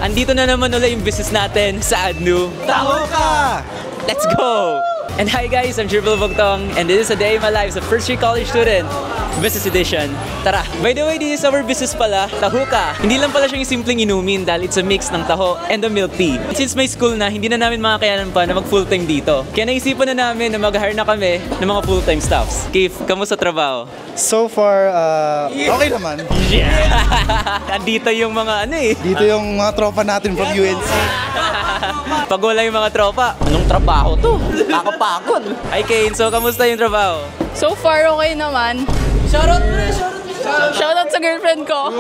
andito na naman ulit yung business natin sa Adnu. Taho ka! Let's go! And hi guys, I'm Jirbel Bogtong, and this is a day in my life as a first year college student. Business edition. Tara! By the way, this is our business pala, Tahuka. Hindi lang pala siya yung simpleng inumin dahil it's a mix ng taho and a milk tea. Since may school na, hindi na namin makakayanan pa na mag full-time dito. Kaya naisipan na namin na mag-hire na kami ng mga full-time staffs. Keith, kamusta trabaho? So far, okay naman. Yeah! Andito yung mga ano eh. Dito yung mga tropa natin from UNC. Pag wala yung mga tropa, anong trabaho to? Kakapagod. Hi Kane, so kamusta yung trabaho? So far, okay naman. Shoutout sa girlfriend ko.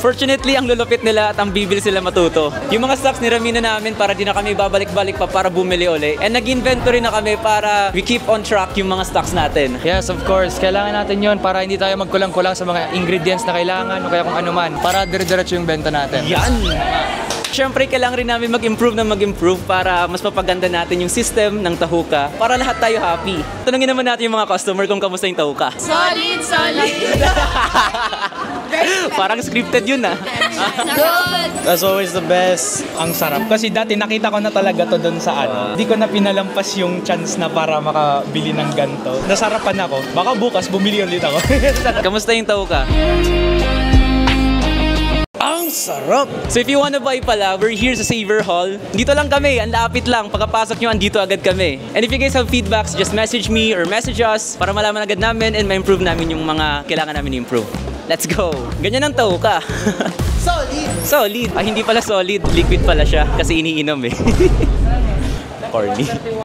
Fortunately, ang lulupit nila at ang bibil sila matuto. Yung mga stocks nirami na namin para di na kami babalik-balik pa para bumili uli. And nag-inventory na kami para we keep on track yung mga stocks natin. Yes, of course. Kailangan natin yon para hindi tayo magkulang-kulang sa mga ingredients na kailangan o kaya kung ano man. Para dire-diretso yung benta natin. Yan! Siyempre, kailangan rin namin mag-improve para mas mapaganda natin yung system ng Tahuka para lahat tayo happy. Tanungin naman natin yung mga customer kung kamusta yung Tahuka. Solid, solid. Parang scripted yun ah. Good. As always the best. Ang sarap. Kasi dati nakita ko na talaga to doon sa ano. Hindi ko na pinalampas yung chance na para makabili ng ganito. Nasarapan ako. Baka bukas bumili ulit ako. Kamusta yung Tahuka? Ang sarap! So if you wanna buy pala, we're here sa Saver Hall. Dito lang kami, ang lapit lang. Pagkapasok nyo, andito agad kami. And if you guys have feedbacks, just message me or message us para malaman agad namin and ma-improve namin yung mga kailangan namin i-improve. Let's go! Ganyan ang Tahuka. Solid! Solid! Ah, hindi pala solid. Liquid pala siya kasi iniinom eh. Corny.